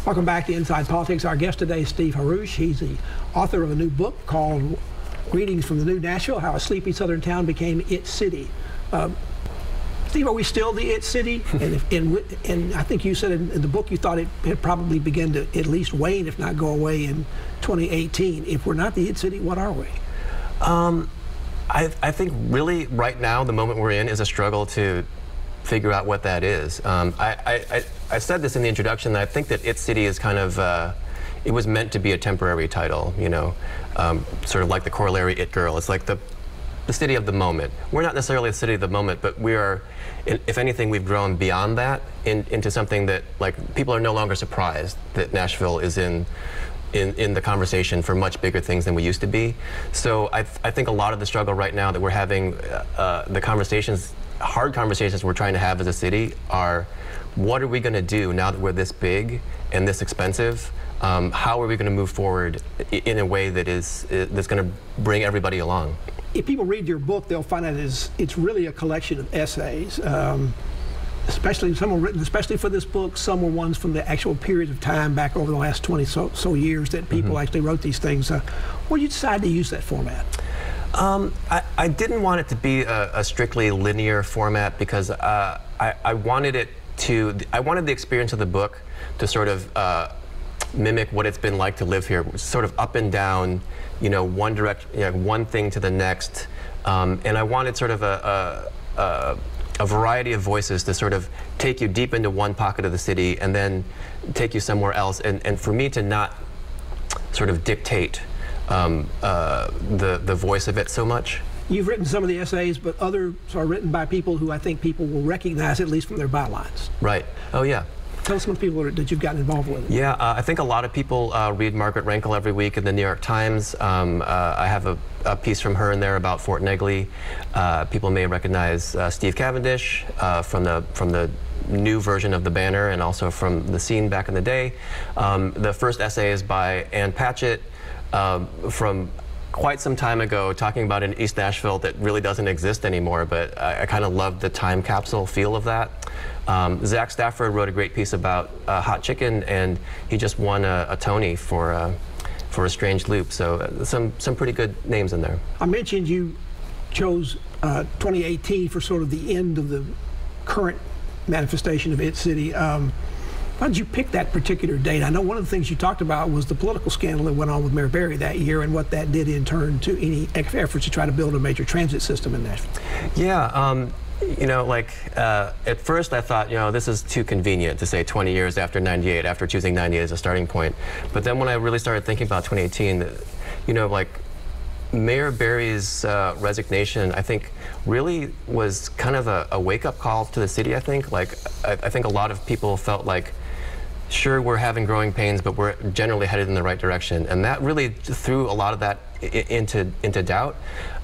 Welcome back to Inside Politics. Our guest today is Steve Haruch. He's the author of a new book called Greetings from the New Nashville, How a Sleepy Southern Town Became Its City. Steve, are we still the It City? And I think you said in the book you thought it had probably begun to at least wane, if not go away, in 2018. If we're not the It City, what are we? I think really right now the moment we're in is a struggle to figure out what that is. I said this in the introduction that I think that It City is kind of, it was meant to be a temporary title, you know, sort of like the corollary It Girl. It's like the city of the moment. We're not necessarily the city of the moment, but we are, if anything, we've grown beyond that into something that, like, people are no longer surprised that Nashville is in the conversation for much bigger things than we used to be. So I think a lot of the struggle right now that we're having, the conversations, hard conversations we're trying to have as a city are, what are we going to do now that we're this big and this expensive? How are we going to move forward in a way that that's going to bring everybody along? If people read your book, they'll find out it's really a collection of essays. Especially some were written especially for this book. Some were ones from the actual period of time back over the last 20 so years that people actually wrote these things. Why did you decide to use that format? I didn't want it to be a strictly linear format because I wanted the experience of the book to sort of mimic what it's been like to live here, sort of up and down, you know, one thing to the next, and I wanted sort of a variety of voices to sort of take you deep into one pocket of the city and then take you somewhere else, and for me to not sort of dictate the voice of it so much. You've written some of the essays, but others are written by people who I think people will recognize, at least from their bylines. Right. Oh, yeah. Tell us some people that you've gotten involved with. Yeah, I think a lot of people read Margaret Rankle every week in the New York Times. I have a piece from her in there about Fort Negley. People may recognize Steve Cavendish from the new version of the Banner and also from the scene back in the day. The first essay is by Ann Patchett from quite some time ago, talking about an East Nashville that really doesn't exist anymore, but I kind of love the time capsule feel of that. Zach Stafford wrote a great piece about hot chicken, and he just won a Tony for a Strange Loop. So some pretty good names in there. I mentioned you chose 2018 for sort of the end of the current manifestation of It City. Why did you pick that particular date? I know one of the things you talked about was the political scandal that went on with Mayor Berry that year and what that did in turn to any efforts to try to build a major transit system in Nashville. Yeah, you know, like at first I thought, you know, this is too convenient to say 20 years after 98, after choosing 98 as a starting point. But then when I really started thinking about 2018, you know, like Mayor Berry's resignation, I think, really was kind of a wake-up call to the city, I think. Like, I think a lot of people felt like, sure, we're having growing pains, but we're generally headed in the right direction. And that really threw a lot of that into doubt.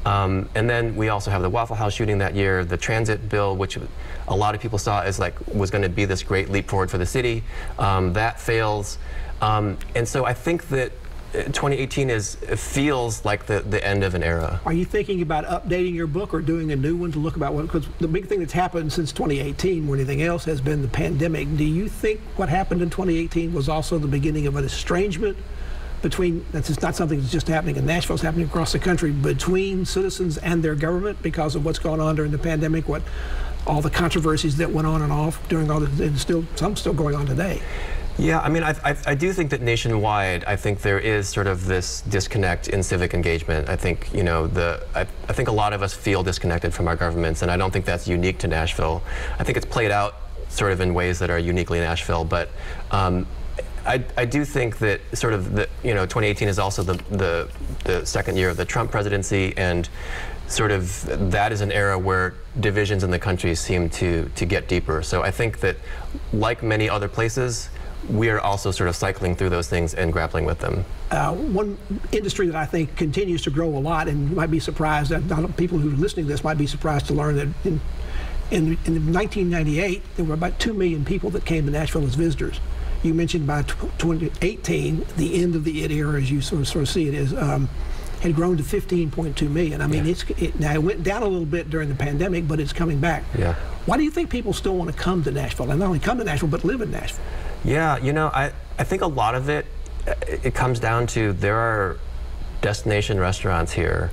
And then we also have the Waffle House shooting that year, the transit bill, which a lot of people saw as like was going to be this great leap forward for the city. That fails. And so I think that 2018 feels like the end of an era. Are you thinking about updating your book or doing a new one to look about what, because the big thing that's happened since 2018 more than anything else has been the pandemic. Do you think what happened in 2018 was also the beginning of an estrangement between, that's not something that's just happening in Nashville, it's happening across the country, between citizens and their government because of what's going on during the pandemic, all the controversies that went on and off during all the, and some still going on today? Yeah, I mean, I do think that nationwide, I think there is sort of this disconnect in civic engagement. I think, you know, I think a lot of us feel disconnected from our governments, and I don't think that's unique to Nashville. I think it's played out sort of in ways that are uniquely Nashville, but I do think that sort of you know, 2018 is also the second year of the Trump presidency, and sort of that is an era where divisions in the country seem to get deeper. So I think that, like many other places, we are also sort of cycling through those things and grappling with them. One industry that I think continues to grow a lot, and you might be surprised, that people who are listening to this might be surprised to learn that in 1998, there were about 2 million people that came to Nashville as visitors. You mentioned by 2018, the end of the It era, as you sort of see it, is had grown to 15.2 million. I mean, now it went down a little bit during the pandemic, but it's coming back. Yeah. Why do you think people still want to come to Nashville, and not only come to Nashville, but live in Nashville? Yeah, you know, I think a lot of it comes down to there are destination restaurants here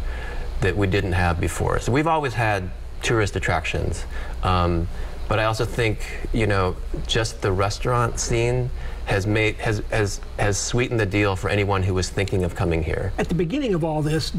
that we didn't have before. So we've always had tourist attractions, but I also think, you know, just the restaurant scene has sweetened the deal for anyone who was thinking of coming here. At the beginning of all this,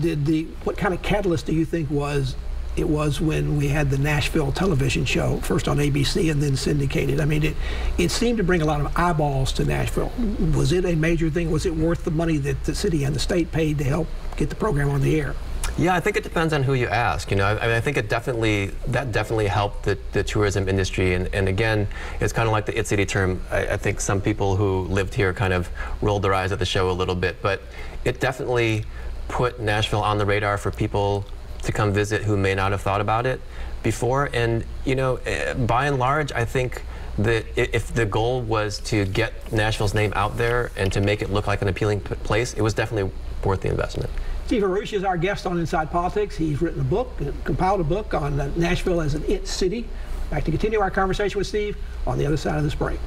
what kind of catalyst do you think it was when we had the Nashville television show, first on ABC and then syndicated? I mean, it seemed to bring a lot of eyeballs to Nashville. Was it a major thing? Was it worth the money that the city and the state paid to help get the program on the air? Yeah, I think it depends on who you ask. You know, I mean, I think that definitely helped the tourism industry. And again, it's kind of like the It City term. I think some people who lived here kind of rolled their eyes at the show a little bit, but it definitely put Nashville on the radar for people to come visit who may not have thought about it before. And you know, by and large, I think that if the goal was to get Nashville's name out there and to make it look like an appealing place, it was definitely worth the investment. Steve Haruch is our guest on Inside Politics. He's written a book, compiled a book on Nashville as an It City. Back to continue our conversation with Steve on the other side of this break.